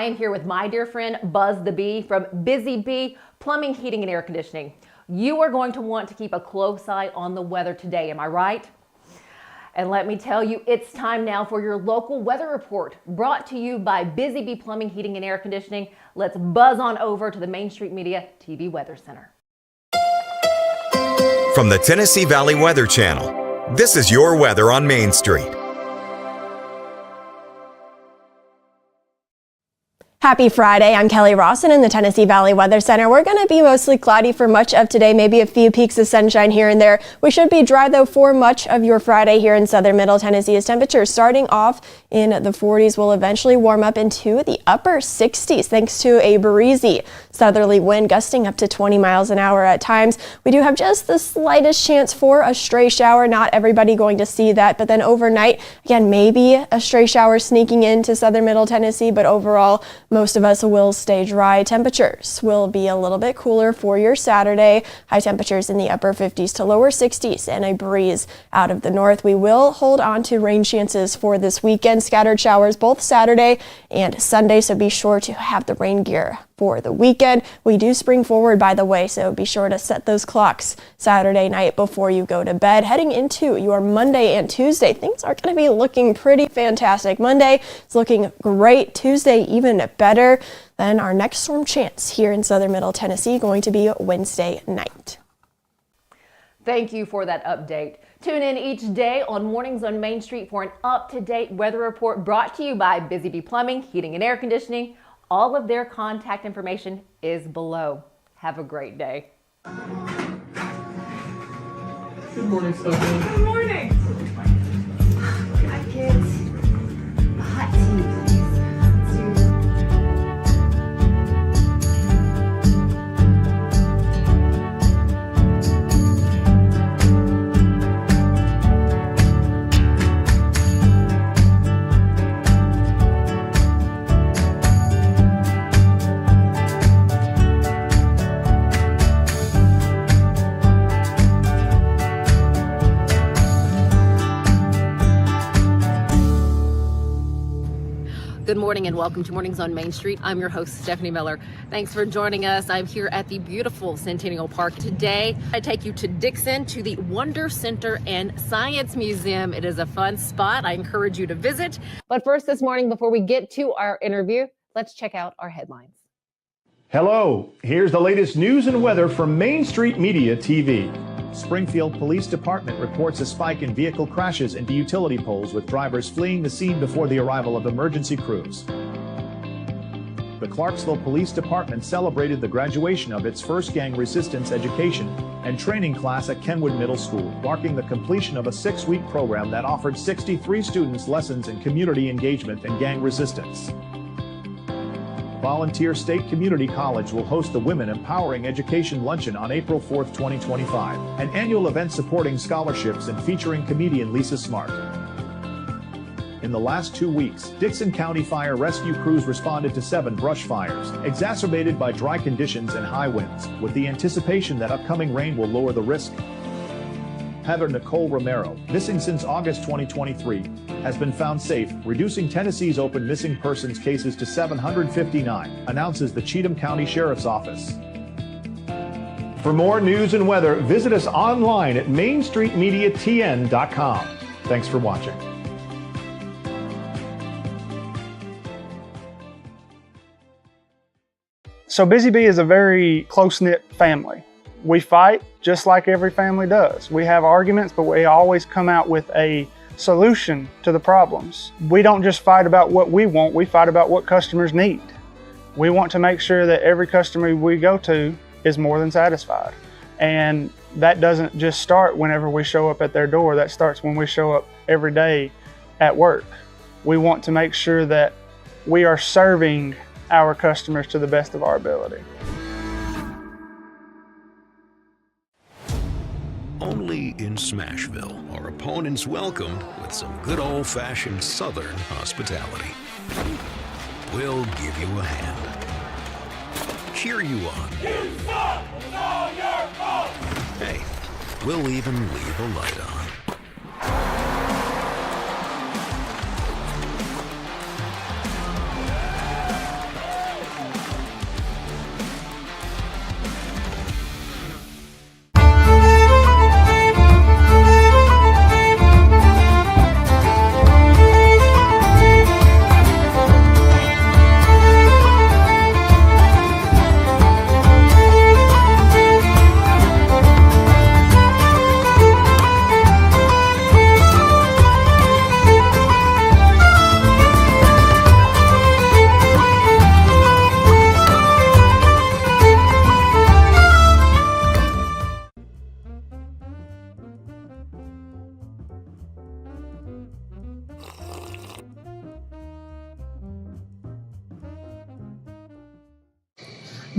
I am here with my dear friend Buzz the Bee from Busy Bee Plumbing, Heating, and Air Conditioning. You are going to want to keep a close eye on the weather today, am I right? And let me tell you, it's time now for your local weather report, brought to you by Busy Bee Plumbing, Heating, and Air Conditioning. Let's buzz on over to the Main Street Media TV Weather Center. From the Tennessee Valley Weather Channel, this is your weather on Main Street. Happy Friday. I'm Kelly Rawson in the Tennessee Valley Weather Center. We're going to be mostly cloudy for much of today, maybe a few peaks of sunshine here and there. We should be dry, though, for much of your Friday here in southern Middle Tennessee, as temperatures starting off in the 40s will eventually warm up into the upper 60s thanks to a breezy southerly wind gusting up to 20 miles an hour at times. We do have just the slightest chance for a stray shower. Not everybody going to see that, but then overnight, again, maybe a stray shower sneaking into southern Middle Tennessee, but overall, most of us will stay dry. Temperatures will be a little bit cooler for your Saturday. High temperatures in the upper 50s to lower 60s and a breeze out of the north. We will hold on to rain chances for this weekend. Scattered showers both Saturday and Sunday, so be sure to have the rain gear for the weekend. We do spring forward, by the way, so be sure to set those clocks Saturday night before you go to bed. Heading into your Monday and Tuesday, things are going to be looking pretty fantastic. Monday is looking great. Tuesday even better. Then our next storm chance here in southern Middle Tennessee going to be Wednesday night. Thank you for that update. Tune in each day on Mornings on Main Street for an up-to-date weather report brought to you by Busy Bee Plumbing, Heating, and Air Conditioning. All of their contact information is below. Have a great day. Good morning, Stefanie. Good morning. Hi, kids. Hot tea. Good morning and welcome to Mornings on Main Street. I'm your host, Stefanie Miller. Thanks for joining us. I'm here at the beautiful Centennial Park. Today, I take you to Dickson to the Wonder Center and Science Museum. It is a fun spot. I encourage you to visit. But first this morning, before we get to our interview, let's check out our headlines. Hello, here's the latest news and weather from Main Street Media TV. Springfield Police Department reports a spike in vehicle crashes into utility poles with drivers fleeing the scene before the arrival of emergency crews. The Clarksville Police Department celebrated the graduation of its first gang resistance education and training class at Kenwood Middle School, marking the completion of a 6-week program that offered 63 students lessons in community engagement and gang resistance. Volunteer State Community College will host the Women Empowering Education Luncheon on April 4, 2025, an annual event supporting scholarships and featuring comedian Lisa Smart. In the last 2 weeks, Dickson County Fire Rescue crews responded to 7 brush fires, exacerbated by dry conditions and high winds, with the anticipation that upcoming rain will lower the risk. Heather Nicole Romero, missing since August 2023, has been found safe, reducing Tennessee's open missing persons cases to 759, announces the Cheatham County Sheriff's Office. For more news and weather, visit us online at mainstreetmediatn.com. Thanks for watching. So Busy Bee is a very close-knit family. We fight just like every family does. We have arguments, but we always come out with a solution to the problems. We don't just fight about what we want, we fight about what customers need. We want to make sure that every customer we go to is more than satisfied. And that doesn't just start whenever we show up at their door, that starts when we show up every day at work. We want to make sure that we are serving our customers to the best of our ability. Only in Smashville are opponents welcomed with some good old-fashioned Southern hospitality. We'll give you a hand, cheer you on. You suck! It's all your fault! Hey, we'll even leave a light on.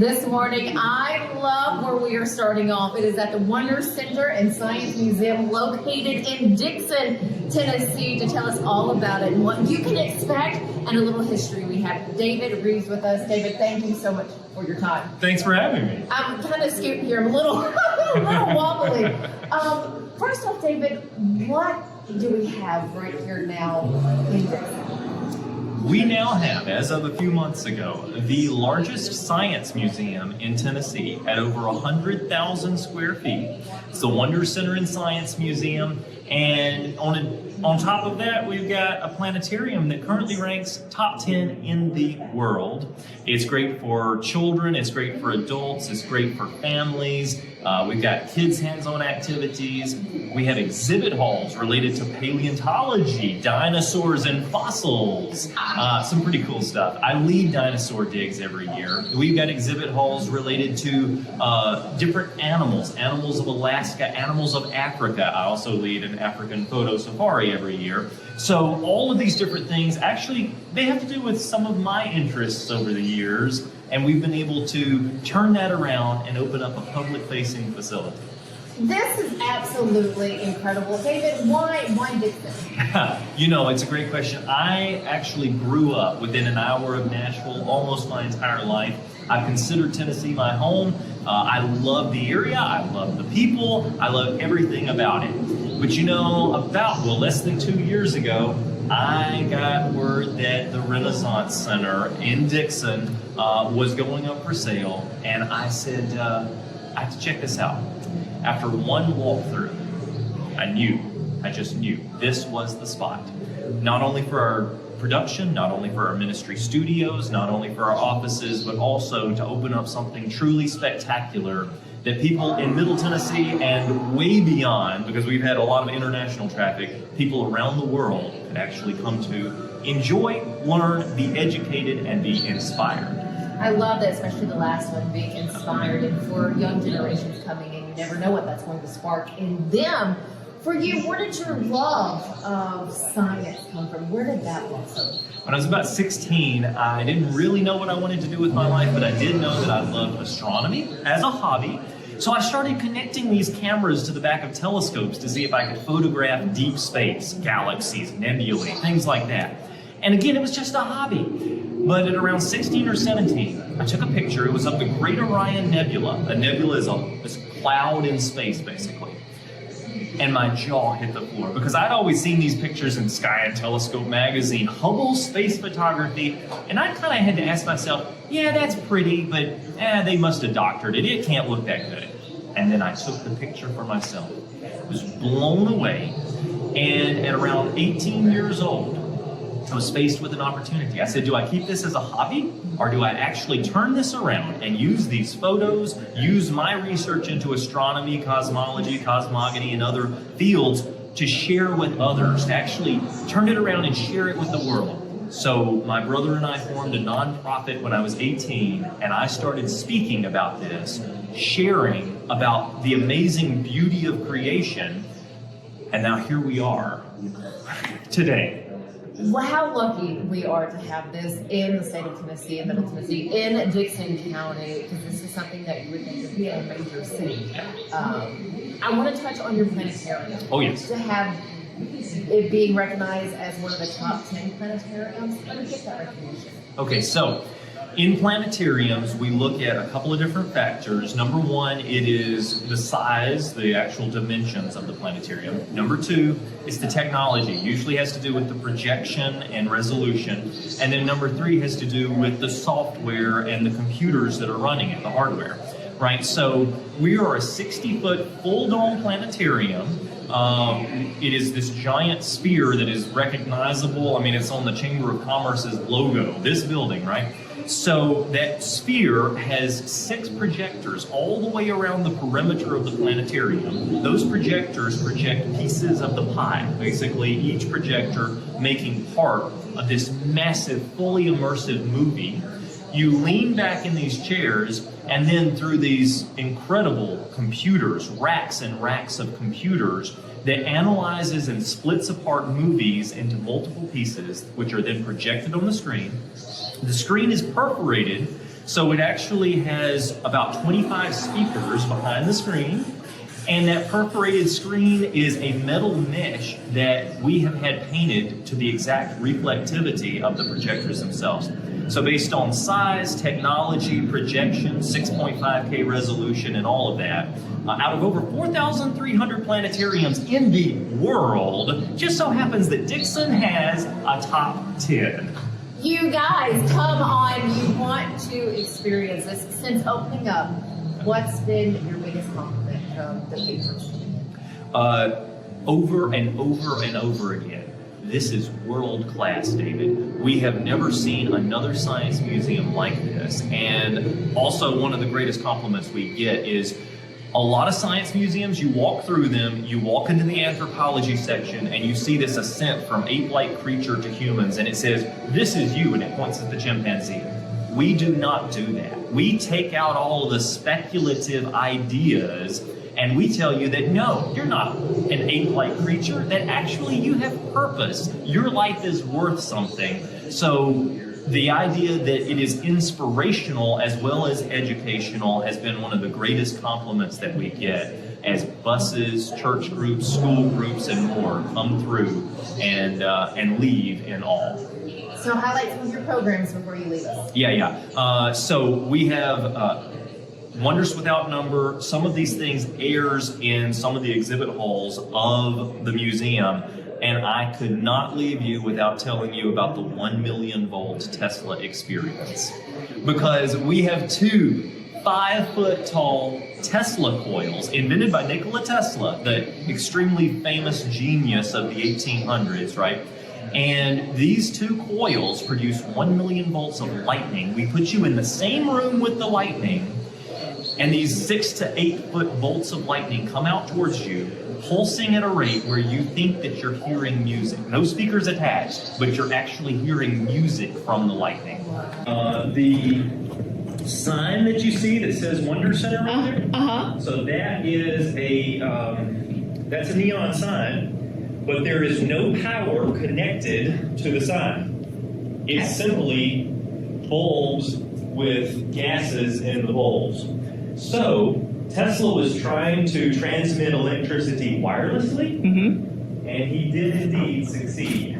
this morning. I love where we are starting off. It is at the Wonder Center and Science Museum located in Dickson, Tennessee, to tell us all about it and what you can expect and a little history. We have David Rives with us. David, thank you so much for your time. Thanks for having me. I'm kind of scooting here. I'm a little, a little wobbly. First off, David, what do we have right here now in Dickson? We now have, as of a few months ago, the largest science museum in Tennessee at over 100,000 square feet. It's the Wonder Center and Science Museum, and on top of that, we've got a planetarium that currently ranks top 10 in the world. It's great for children, it's great for adults, it's great for families. We've got kids' hands-on activities. We have exhibit halls related to paleontology, dinosaurs and fossils. Some pretty cool stuff. I lead dinosaur digs every year. We've got exhibit halls related to different animals, animals of Alaska, animals of Africa. I also lead an African photo safari every year. So all of these different things, actually, they have to do with some of my interests over the years, and we've been able to turn that around and open up a public-facing facility. This is absolutely incredible. David, why Dickson? You know, it's a great question. I actually grew up within an hour of Nashville almost my entire life. I've considered Tennessee my home. I love the area. I love the people. I love everything about it. But you know, less than 2 years ago, I got word that the Renaissance Center in Dickson was going up for sale, and I said, I have to check this out. After one walkthrough, I just knew this was the spot. Not only for our production, not only for our ministry studios, not only for our offices, but also to open up something truly spectacular that people in Middle Tennessee and way beyond, because we've had a lot of international traffic, people around the world can actually come to enjoy, learn, be educated, and be inspired. I love that, especially the last one, being inspired, and for young generations coming in, you never know what that's going to spark in them. For you, where did your love of science come from? Where did that blossom? When I was about 16, I didn't really know what I wanted to do with my life, but I did know that I loved astronomy as a hobby. So I started connecting these cameras to the back of telescopes to see if I could photograph deep space, galaxies, nebulae, things like that. And again, it was just a hobby. But at around 16 or 17, I took a picture. It was of the Great Orion Nebula. A nebula is this cloud in space, basically. And my jaw hit the floor, because I'd always seen these pictures in Sky and Telescope magazine, Hubble space photography, and I kind of had to ask myself, yeah, that's pretty, but they must have doctored it. It can't look that good. And then I took the picture for myself. I was blown away, and at around 18 years old, I was faced with an opportunity. I said, do I keep this as a hobby, or do I actually turn this around and use these photos, use my research into astronomy, cosmology, cosmogony, and other fields to share with others, to actually turn it around and share it with the world? So my brother and I formed a nonprofit when I was 18, and I started speaking about this, sharing about the amazing beauty of creation, and now here we are today. Well, how lucky we are to have this in the state of Tennessee, in Middle Tennessee, in Dickson County, because this is something that you would think would be in a major city. I want to touch on your planetarium. Oh, yes. To have it being recognized as one of the top 10 planetariums, how did you get that recognition? Okay, so in planetariums, we look at a couple of different factors. Number one, it is the size, the actual dimensions of the planetarium. Number two, it's the technology. It usually has to do with the projection and resolution. And then number three has to do with the software and the computers that are running it, the hardware. Right, so we are a 60-foot full dome planetarium. It is this giant sphere that is recognizable. I mean, it's on the Chamber of Commerce's logo, this building, right? So that sphere has 6 projectors all the way around the perimeter of the planetarium. Those projectors project pieces of the pie, basically each projector making part of this massive, fully immersive movie. You lean back in these chairs, and then through these incredible computers, racks and racks of computers, that analyzes and splits apart movies into multiple pieces, which are then projected on the screen. The screen is perforated So it actually has about 25 speakers behind the screen, and that perforated screen is a metal mesh that we have had painted to the exact reflectivity of the projectors themselves. So based on size, technology, projection, 6.5K resolution, and all of that, out of over 4,300 planetariums in the world, just so happens that Dickson has a top 10. You guys, come on. You want to experience this. Since opening up, what's been your biggest compliment from the patrons? Over and over and over again. This is world class, David. We have never seen another science museum like this. And also, one of the greatest compliments we get is a lot of science museums, you walk through them, you walk into the anthropology section, and you see this ascent from ape-like creature to humans, and it says, "This is you," and it points at the chimpanzee. We do not do that. We take out all of the speculative ideas and we tell you that no, you're not an ape-like creature, that actually you have purpose. Your life is worth something. So the idea that it is inspirational as well as educational has been one of the greatest compliments that we get as buses, church groups, school groups, and more come through and leave in awe. So highlight some of your programs before you leave us. So we have Wonders Without Number. Some of these things airs in some of the exhibit halls of the museum, and I could not leave you without telling you about the 1 million volt Tesla experience. Because we have two 5-foot tall Tesla coils invented by Nikola Tesla, the extremely famous genius of the 1800s, right? And these two coils produce 1 million volts of lightning. We put you in the same room with the lightning, and these 6 to 8 foot bolts of lightning come out towards you, pulsing at a rate where you think that you're hearing music. No speakers attached, but you're actually hearing music from the lightning. The sign that you see that says Wonder Center right there, so that is that's a neon sign, but there is no power connected to the sign. It's simply bulbs with gases in the bulbs. So Tesla was trying to transmit electricity wirelessly, and he did indeed succeed.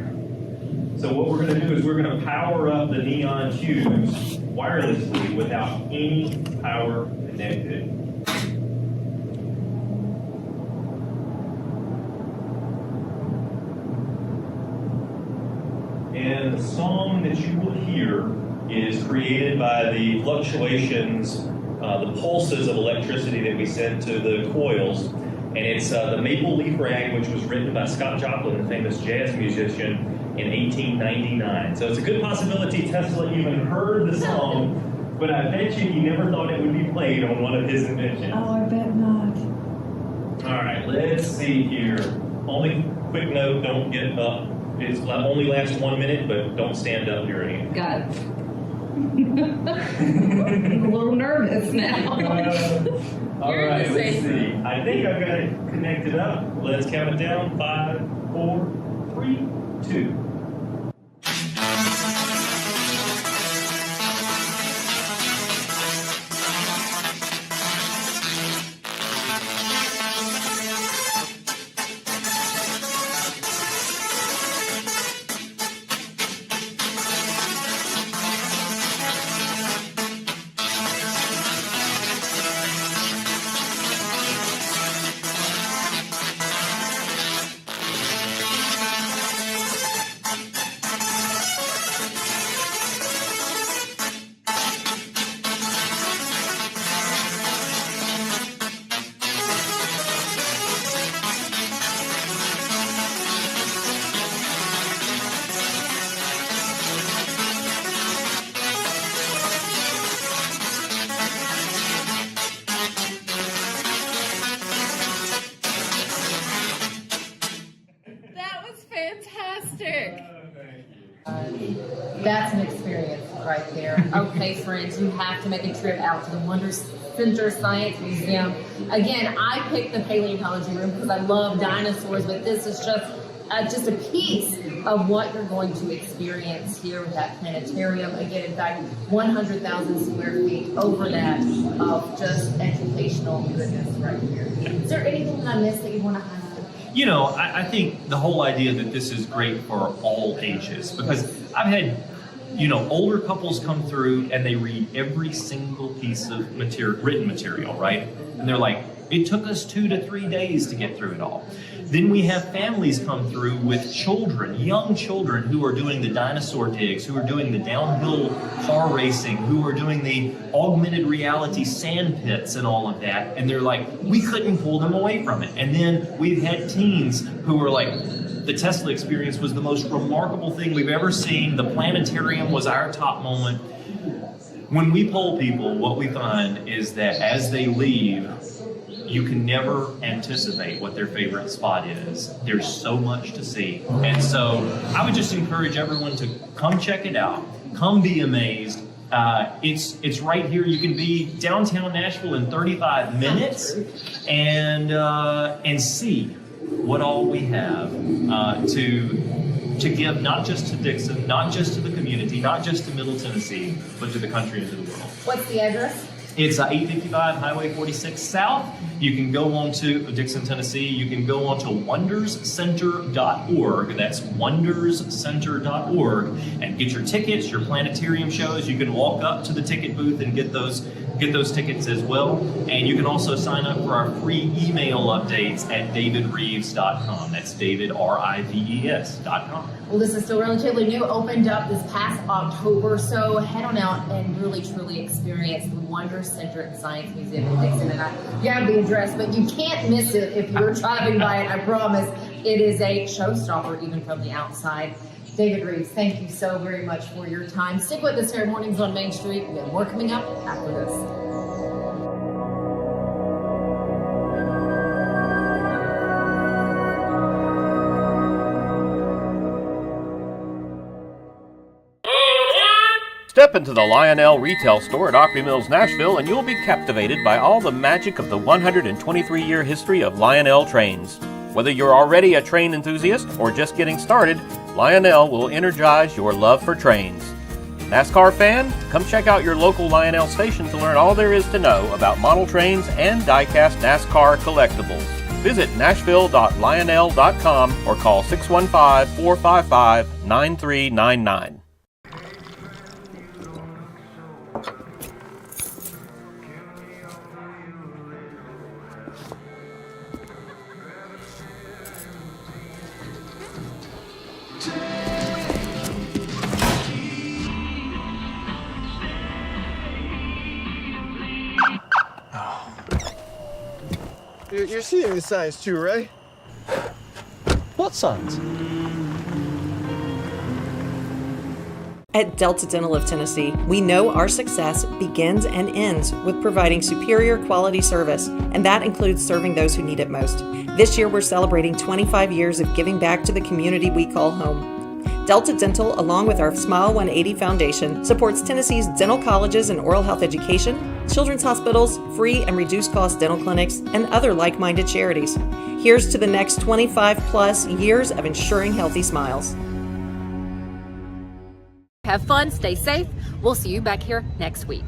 So what we're going to do is we're going to power up the neon tubes wirelessly without any power connected. And the song that you will hear is created by the fluctuations, the pulses of electricity that we send to the coils. And it's the Maple Leaf Rag, which was written by Scott Joplin, the famous jazz musician, in 1899. So it's a good possibility Tesla even heard the song, but I bet you he never thought it would be played on one of his inventions. Oh, I bet not. All right, let's see here. Only quick note, don't get up. It only lasts 1 minute, but don't stand up during it. Got it. I'm a little nervous now. All right, let's see. I think I've got it connected up. Let's count it down. 5, 4, 3, 2. That's an experience right there. Okay, friends, you have to make a trip out to the Wonder Center Science Museum. Again, I picked the paleontology room because I love dinosaurs, but this is just a piece of what you're going to experience here with that planetarium. Again, in fact, 100,000 square feet, over that, of just educational goodness right here. Is there anything that I missed that you want to highlight? You know, I think the whole idea that this is great for all ages, because I've had, you know, older couples come through and they read every single piece of written material, right? And they're like, it took us 2 to 3 days to get through it all. Then we have families come through with children, young children, who are doing the dinosaur digs, who are doing the downhill car racing, who are doing the augmented reality sand pits and all of that. And they're like, we couldn't pull them away from it. And then we've had teens who were like, the Tesla experience was the most remarkable thing we've ever seen. The planetarium was our top moment. When we poll people, what we find is that as they leave, you can never anticipate what their favorite spot is. There's so much to see. And so I would just encourage everyone to come check it out. Come be amazed. It's right here. You can be downtown Nashville in 35 minutes and see what all we have to give, not just to Dickson, not just to the community, not just to Middle Tennessee, but to the country and to the world. What's the address? It's 855 Highway 46 South. You can go on to Dickson, Tennessee. You can go on to wonderscenter.org. That's wonderscenter.org and get your tickets, your planetarium shows. You can walk up to the ticket booth and get those tickets as well. And you can also sign up for our free email updates at davidrives.com. That's David, R-I-V-E-S.com. Well, this is still relatively new, opened up this past October, so head on out and really, truly experience the Wonder Center and Science Museum in Dickson. And you gotta be dressed, but you can't miss it if you're driving by it, I promise. It is a showstopper, even from the outside. David Rives, thank you so very much for your time. Stick with us here at Mornings on Main Street. We have more coming up after this. Step into the Lionel retail store at Opry Mills, Nashville, and you'll be captivated by all the magic of the 123-year history of Lionel trains. Whether you're already a train enthusiast or just getting started, Lionel will energize your love for trains. NASCAR fan? Come check out your local Lionel station to learn all there is to know about model trains and die-cast NASCAR collectibles. Visit nashville.lionel.com or call 615-455-9399. You're seeing the signs too, right? What signs? At Delta Dental of Tennessee, we know our success begins and ends with providing superior quality service, and that includes serving those who need it most. This year, we're celebrating 25 years of giving back to the community we call home. Delta Dental, along with our Smile 180 Foundation, supports Tennessee's dental colleges and oral health education, children's hospitals, free and reduced cost dental clinics, and other like-minded charities. Here's to the next 25 plus years of ensuring healthy smiles. Have fun, stay safe. We'll see you back here next week.